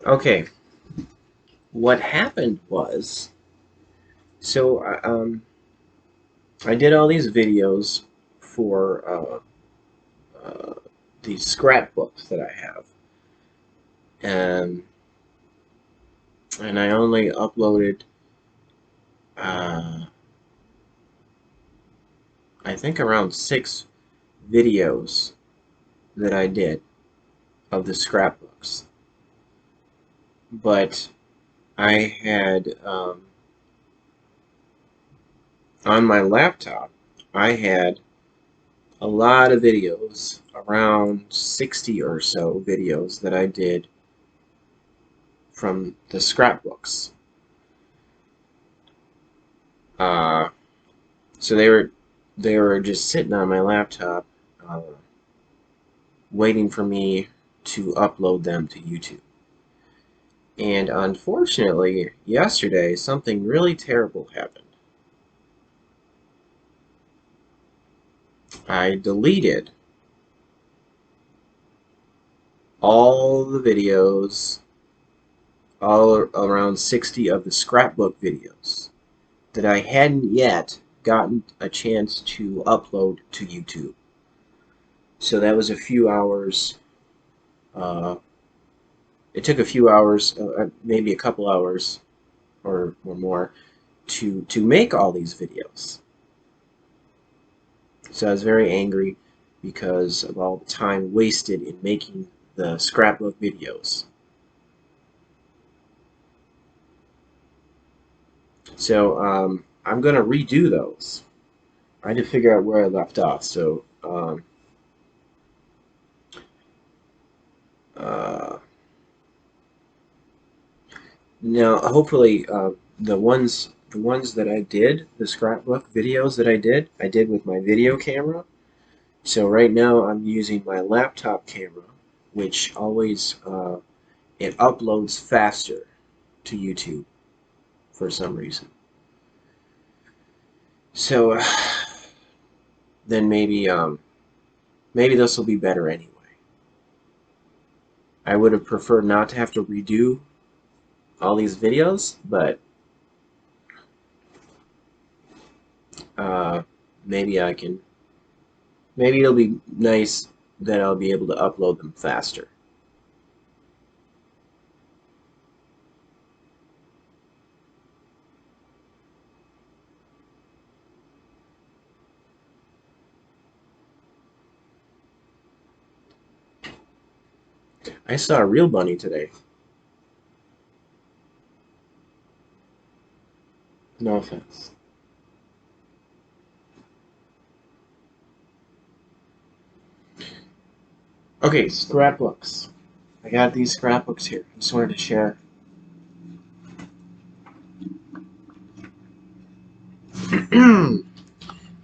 Okay, what happened was, so I did all these videos for these scrapbooks that I have, and I only uploaded, uh, I think around 6 videos that I did of the scrapbooks, but I had on my laptop, I had a lot of videos, around 60 or so videos that I did from the scrapbooks. Uh, so they were just sitting on my laptop, uh, waiting for me to upload them to YouTube. And unfortunately, yesterday something really terrible happened. I deleted all the videos, all around 60 of the scrapbook videos that I hadn't yet gotten a chance to upload to YouTube. So that was a few hours. Uh, it took a few hours, maybe a couple hours or more, to make all these videos. So I was very angry because of all the time wasted in making the scrapbook videos. So I'm going to redo those. I had to figure out where I left off. So uh, now hopefully the ones that I did, the scrapbook videos that I did with my video camera. So right now I'm using my laptop camera, which always it uploads faster to YouTube for some reason. So then maybe this will be better anyway. I would have preferred not to have to redo all these videos, but uh, maybe I can. Maybe it'll be nice that I'll be able to upload them faster. I saw a real bunny today. No offense. Okay, scrapbooks. I got these scrapbooks here. I just wanted to share.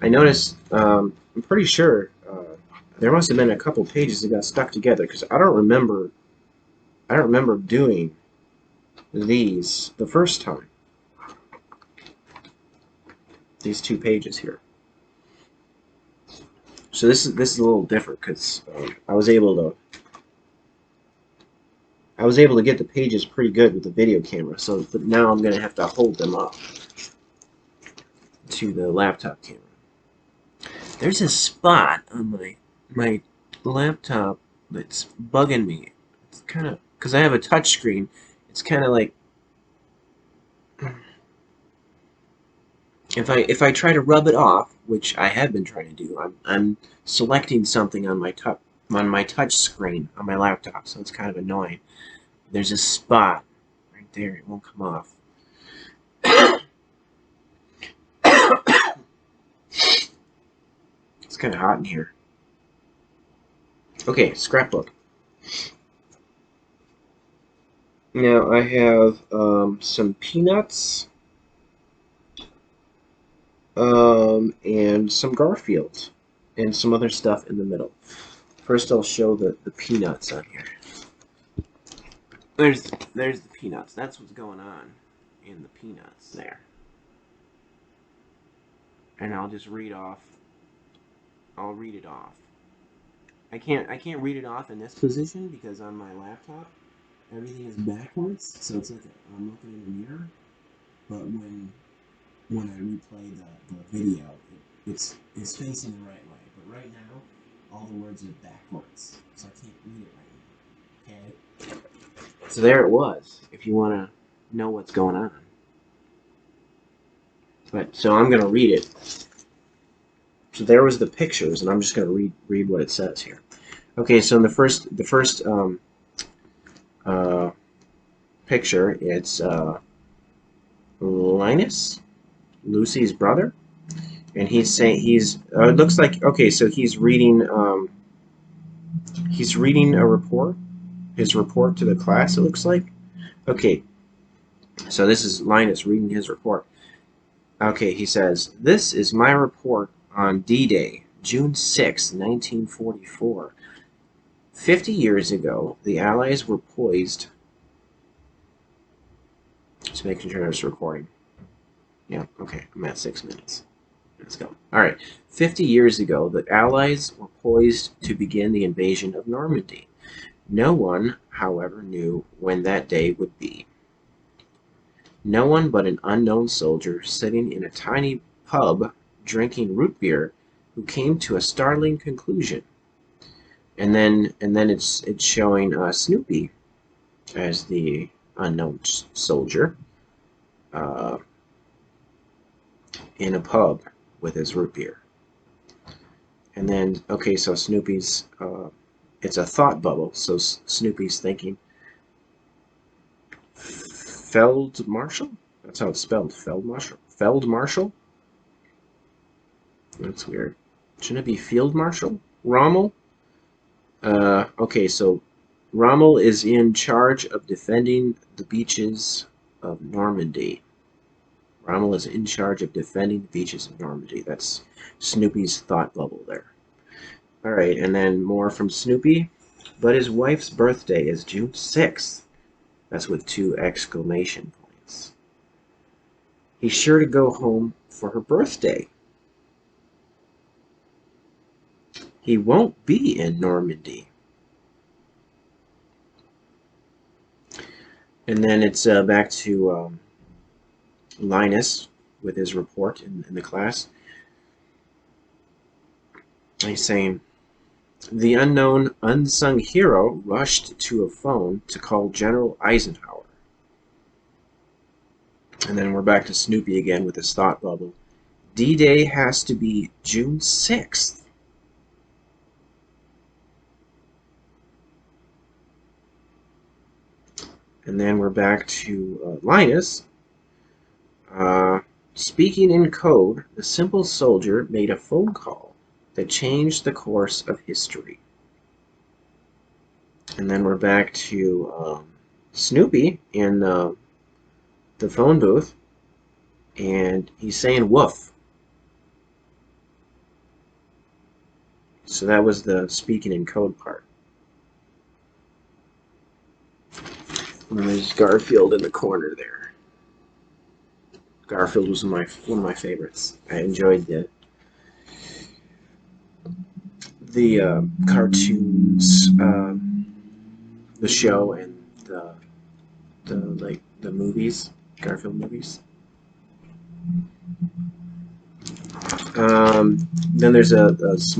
I noticed. I'm pretty sure there must have been a couple pages that got stuck together because I don't remember. I don't remember doing these the first time. These 2 pages here. So this is a little different because I was able to get the pages pretty good with the video camera. So but now I'm gonna have to hold them up to the laptop camera. There's a spot on my laptop that's bugging me. It's kind of because I have a touch screen. It's kind of like if I try to rub it off, which I have been trying to do, I'm selecting something on my touch screen on my laptop, so it's kind of annoying. There's a spot right there; it won't come off. It's kind of hot in here. Okay, scrapbook. Now I have some peanuts and some Garfield and some other stuff in the middle. First, I'll show the peanuts on here. There's there's the peanuts. That's what's going on in the peanuts there. And I'll just read off. I'll read it off. I can't read it off in this position because on my laptop everything is backwards, so it's like I'm looking in a mirror. But when I replay the video, it's facing the right way. But right now, all the words are backwards, so I can't read it right now. Okay. So there it was. If you want to know what's going on. But so I'm going to read it. So there was the pictures, and I'm just going to read what it says here. Okay, so in the first picture, it's Linus, Lucy's brother, and he's saying it looks like, okay, so he's reading a report, his report to the class. It looks like. Okay, so this is Linus reading his report. Okay, he says, "This is my report on D-Day, June 6, 1944. 50 years ago, the Allies were poised." Just making sure it's recording. Yeah, okay, I'm at 6 minutes. Let's go. All right. 50 years ago, the Allies were poised to begin the invasion of Normandy. No one, however, knew when that day would be. No one but an unknown soldier sitting in a tiny pub drinking root beer who came to a startling conclusion. And then it's showing Snoopy as the unknown soldier in a pub with his root beer. And then, okay, so Snoopy's, it's a thought bubble, so Snoopy's thinking, Feldmarshal? That's how it's spelled, Feldmarshal? Feldmarshal? That's weird. Shouldn't it be Field Marshal? Rommel? Okay, so Rommel is in charge of defending the beaches of Normandy. Rommel is in charge of defending the beaches of Normandy. That's Snoopy's thought bubble there. All right, and then more from Snoopy. But his wife's birthday is June 6th. That's with 2 exclamation points. He's sure to go home for her birthday. He won't be in Normandy. And then it's back to Linus with his report in the class. He's saying, the unknown, unsung hero rushed to a phone to call General Eisenhower. And then we're back to Snoopy again with his thought bubble. D-Day has to be June 6th. And then we're back to Linus. Speaking in code, the simple soldier made a phone call that changed the course of history. And then we're back to Snoopy in the phone booth, and he's saying woof. So that was the speaking in code part. And there's Garfield in the corner there. Garfield was one of my favorites. I enjoyed the cartoons, the show, and the movies, Garfield movies. Then there's there's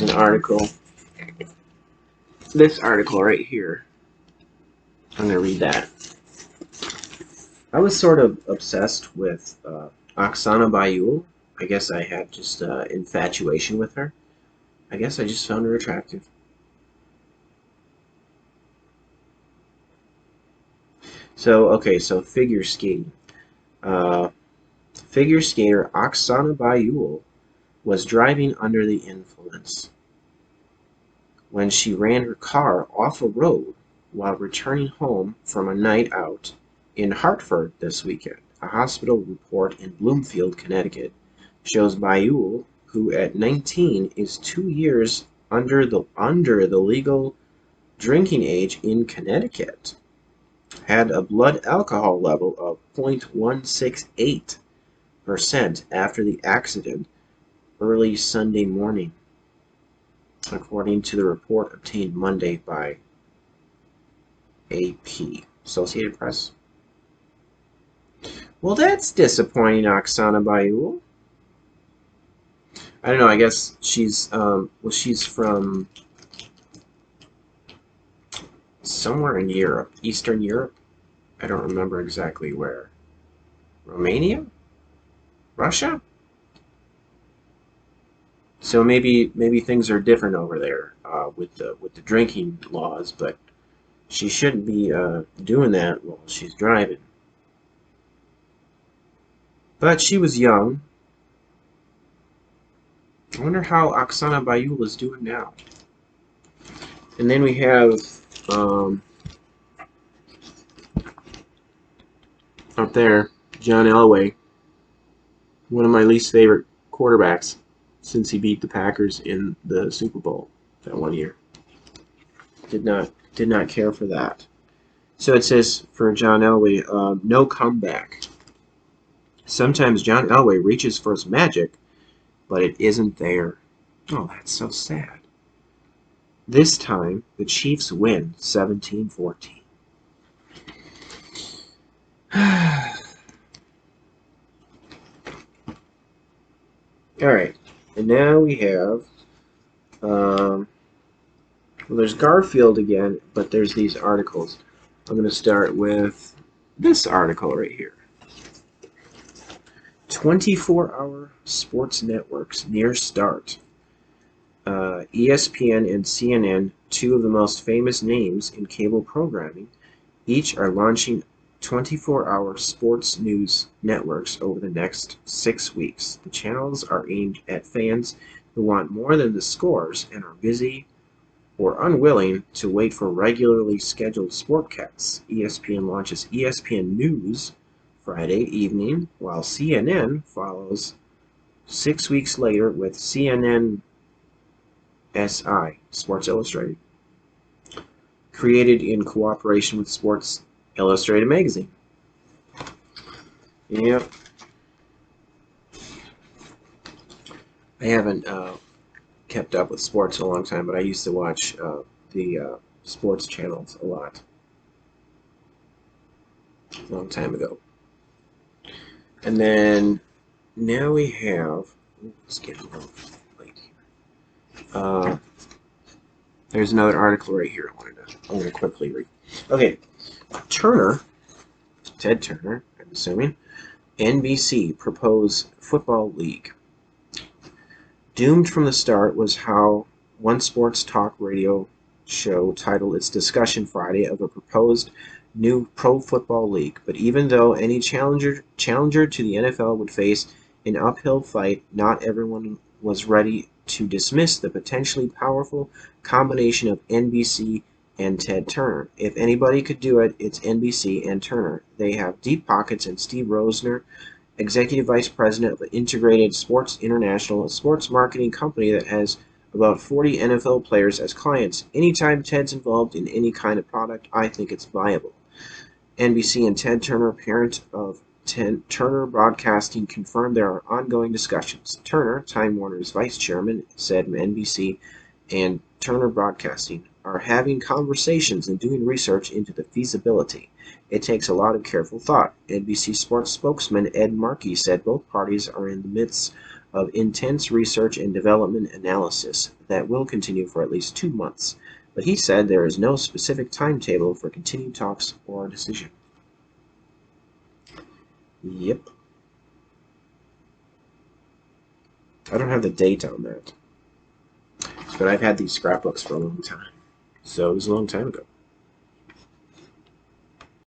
an article. This article right here. I'm gonna read that. I was sort of obsessed with Oksana Bayul. I guess I had just infatuation with her. I guess I just found her attractive. So, okay, so figure skating. Figure skater Oksana Bayul was driving under the influence when she ran her car off a road while returning home from a night out in Hartford this weekend. A hospital report in Bloomfield, Connecticut, shows Bayul, who at 19 is 2 years under the legal drinking age in Connecticut, had a blood alcohol level of 0.168% after the accident early Sunday morning, according to the report obtained Monday by AP. Associated Press. Well, that's disappointing, Oksana Bayul. I don't know. I guess she's she's from somewhere in Europe, Eastern Europe. I don't remember exactly where. Romania, Russia. So maybe things are different over there with the drinking laws, but she shouldn't be doing that while she's driving. But she was young. I wonder how Oksana Bayul is doing now. And then we have up there John Elway, one of my least favorite quarterbacks since he beat the Packers in the Super Bowl that one year. Did not care for that. So it says for John Elway, no comeback. Sometimes John Elway reaches for his magic, but it isn't there. Oh, that's so sad. This time, the Chiefs win 17-14. All right, and now we have, well, there's Garfield again, but there's these articles. I'm going to start with this article right here. 24-hour sports networks near start. ESPN and CNN, two of the most famous names in cable programming, each are launching 24-hour sports news networks over the next 6 weeks. The channels are aimed at fans who want more than the scores and are busy or unwilling to wait for regularly scheduled sportcasts. ESPN launches ESPN News Friday evening, while CNN follows 6 weeks later with CNN SI, Sports Illustrated, created in cooperation with Sports Illustrated magazine. Yep. I haven't kept up with sports in a long time, but I used to watch the sports channels a lot. A long time ago. And then now we have, let's get a little late here. There's another article right here I want to quickly read. Okay, Ted Turner, I'm assuming, NBC propose football league. Doomed from the start was how one sports talk radio show titled its discussion Friday of a proposed new pro football league. But even though any challenger to the NFL would face an uphill fight, not everyone was ready to dismiss the potentially powerful combination of NBC and Ted Turner. If anybody could do it, it's NBC and Turner. They have deep pockets, and Steve Rosner, Executive Vice President of Integrated Sports International, a sports marketing company that has about 40 NFL players as clients. Anytime Ted's involved in any kind of product, I think it's viable. NBC and Ted Turner, parent of Turner Broadcasting, confirmed there are ongoing discussions. Turner, Time Warner's vice chairman, said NBC and Turner Broadcasting are having conversations and doing research into the feasibility. It takes a lot of careful thought. NBC Sports spokesman Ed Markey said both parties are in the midst of intense research and development analysis that will continue for at least 2 months. But he said there is no specific timetable for continued talks or decision. Yep. I don't have the date on that. But I've had these scrapbooks for a long time. So it was a long time ago.